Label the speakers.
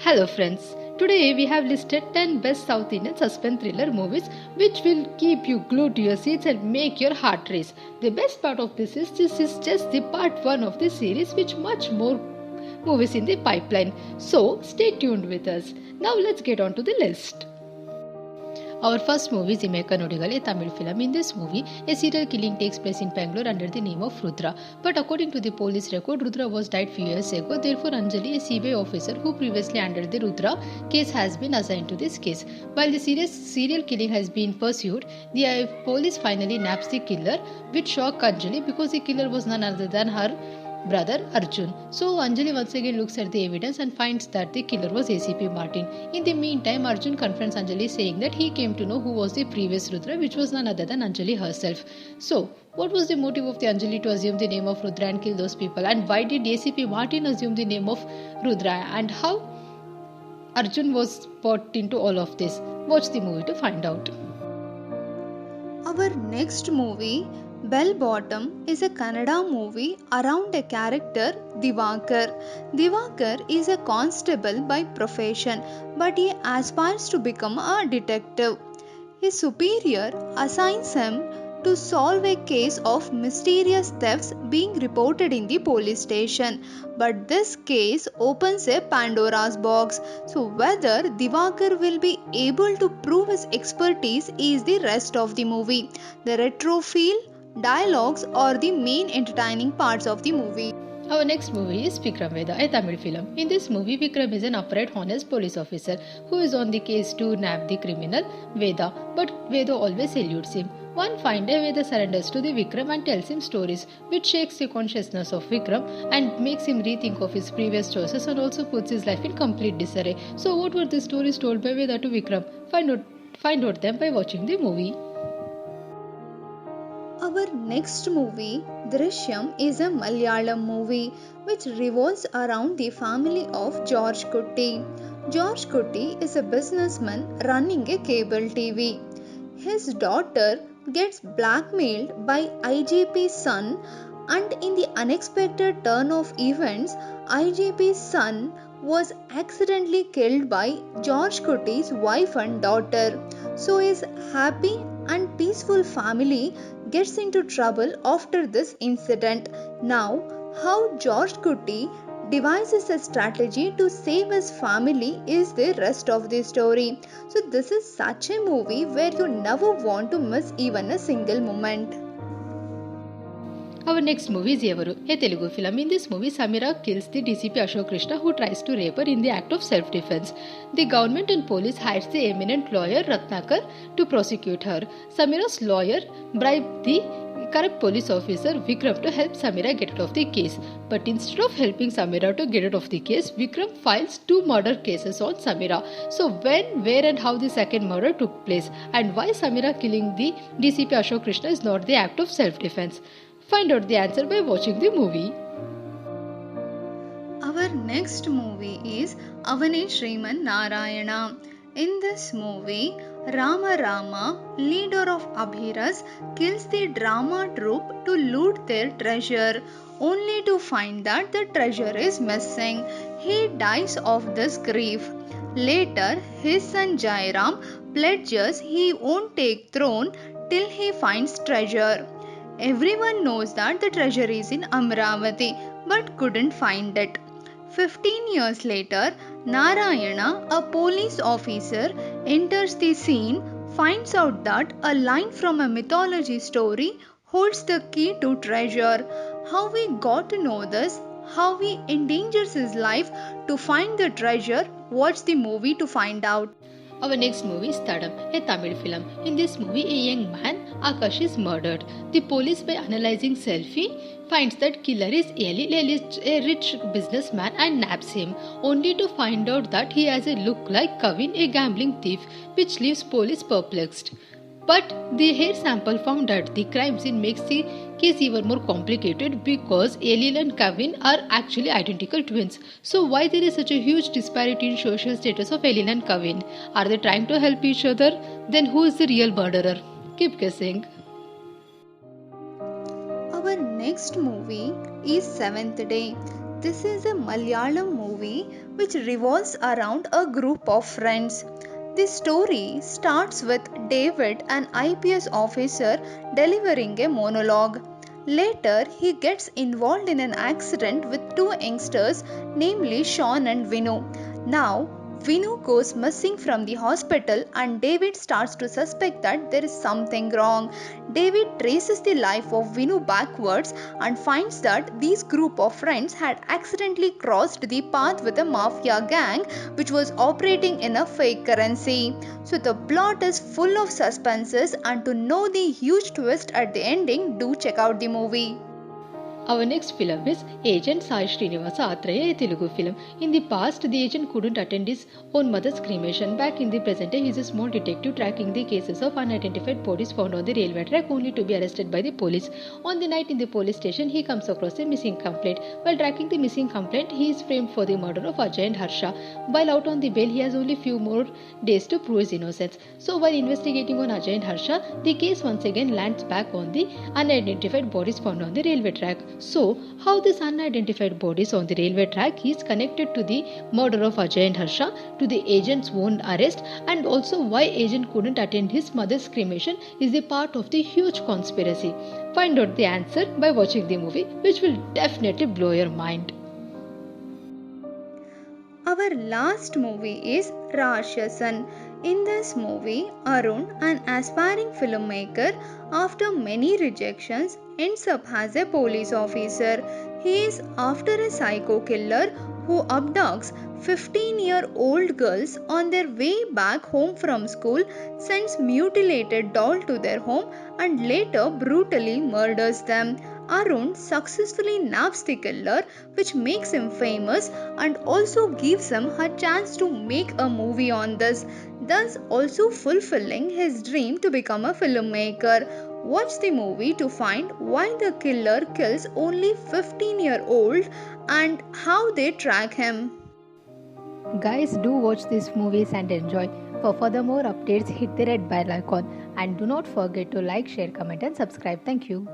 Speaker 1: Hello friends. Today we have listed 10 best South Indian suspense thriller movies which will keep you glued to your seats and make your heart race. The best part of this is just the part 1 of this series, which much more movies in the pipeline. So stay tuned with us. Now let's get on to the list. Our first movie is Imekka Nodigal, a Tamil film. In this movie, a serial killing takes place in Bangalore under the name of Rudra. But according to the police record, Rudra was died few years ago. Therefore, Anjali, a CBI officer who previously handled the Rudra case, has been assigned to this case. While the serial killing has been pursued, the police finally naps the killer, which shocked Anjali because the killer was none other than her brother Arjun. So Anjali once again looks at the evidence and finds that the killer was ACP Martin. In the meantime, Arjun confronts Anjali, saying that he came to know who was the previous Rudra, which was none other than Anjali herself. So, what was the motive of the Anjali to assume the name of Rudra and kill those people? And why did ACP Martin assume the name of Rudra? And how Arjun was brought into all of this? Watch the movie to find out.
Speaker 2: Our next movie, Bell Bottom, is a Kannada movie around a character Divakar. Divakar is a constable by profession, but he aspires to become a detective. His superior assigns him to solve a case of mysterious thefts being reported in the police station. But this case opens a Pandora's box. So whether Divakar will be able to prove his expertise is the rest of the movie. The retro feel, dialogues are the main entertaining parts of the movie.
Speaker 1: Our next movie is Vikram Veda, a Tamil film. In this movie, Vikram is an upright, honest police officer who is on the case to nab the criminal Veda, but Veda always eludes him. One fine day, Veda surrenders to the Vikram and tells him stories which shakes the consciousness of Vikram and makes him rethink of his previous choices and also puts his life in complete disarray. So, what were the stories told by Veda to Vikram? Find out them by watching the movie.
Speaker 2: Our next movie, Drishyam, is a Malayalam movie which revolves around the family of George Kutti. George Kutti is a businessman running a cable TV. His daughter gets blackmailed by IGP's son, and in the unexpected turn of events, IGP's son was accidentally killed by George Kutti's wife and daughter. So his happy and peaceful family gets into trouble after this incident. Now, how George Kutti devises a strategy to save his family is the rest of the story. So this is such a movie where you never want to miss even a single moment.
Speaker 1: Our next movie is Evaru, a Telugu film. In this movie, Samira kills the DCP Ashok Krishna, who tries to rape her in the act of self-defense. The government and police hires the eminent lawyer Ratnakar to prosecute her. Samira's lawyer bribed the corrupt police officer Vikram to help Samira get out of the case. But instead of helping Samira to get out of the case, Vikram files 2 murder cases on Samira. So when, where and how the second murder took place, and why Samira killing the DCP Ashok Krishna is not the act of self-defense. Find out the answer by watching the movie.
Speaker 2: Our next movie is Avane Shriman Narayana. In this movie, Rama, leader of Abhiras, kills the drama troupe to loot their treasure, only to find that the treasure is missing. He dies of this grief. Later, his son Jairam pledges he won't take throne till he finds treasure. Everyone knows that the treasure is in Amravati, but couldn't find it. 15 years later, Narayana, a police officer, enters the scene, finds out that a line from a mythology story holds the key to treasure. How he got to know this, how he endangers his life to find the treasure, watch the movie to find out.
Speaker 1: Our next movie is Tadam, a Tamil film. In this movie, a young man, Akash, is murdered. The police, by analyzing selfie, finds that killer is Elil, a rich businessman, and naps him, only to find out that he has a look like Kavin, a gambling thief, which leaves police perplexed. But the hair sample found at the crime scene makes the case even more complicated because Elil and Kavin are actually identical twins. So why there is such a huge disparity in social status of Elil and Kavin? Are they trying to help each other? Then who is the real murderer? Keep guessing.
Speaker 2: Our next movie is Seventh Day. This is a Malayalam movie which revolves around a group of friends. The story starts with David, an IPS officer, delivering a monologue. Later, he gets involved in an accident with two youngsters, namely Sean and Vinu. Now, Vinu goes missing from the hospital and David starts to suspect that there is something wrong. David traces the life of Vinu backwards and finds that these group of friends had accidentally crossed the path with a mafia gang which was operating in a fake currency. So the plot is full of suspenses, and to know the huge twist at the ending, do check out the movie.
Speaker 1: Our next film is Agent Sai Srinivasa Athreya, a Telugu film. In the past, the agent couldn't attend his own mother's cremation. Back in the present day, he is a small detective tracking the cases of unidentified bodies found on the railway track, only to be arrested by the police. On the night in the police station, he comes across a missing complaint. While tracking the missing complaint, he is framed for the murder of Ajay and Harsha. While out on the bail, he has only few more days to prove his innocence. So while investigating on Ajay and Harsha, the case once again lands back on the unidentified bodies found on the railway track. So, how this unidentified bodies on the railway track is connected to the murder of Ajay and Harsha, to the agent's own arrest, and also why agent couldn't attend his mother's cremation is the part of the huge conspiracy. Find out the answer by watching the movie, which will definitely blow your mind.
Speaker 2: Our last movie is Rakshasan. In this movie, Arun, an aspiring filmmaker, after many rejections, ends up as a police officer. He is after a psycho killer who abducts 15-year-old girls on their way back home from school, sends mutilated doll to their home, and later brutally murders them. Arun successfully naps the killer, which makes him famous and also gives him a chance to make a movie on this, thus also fulfilling his dream to become a filmmaker. Watch the movie to find why the killer kills only 15-year-old and how they track him.
Speaker 1: Guys, do watch these movies and enjoy. For further more updates, hit the red bell icon and do not forget to like, share, comment, and subscribe. Thank you.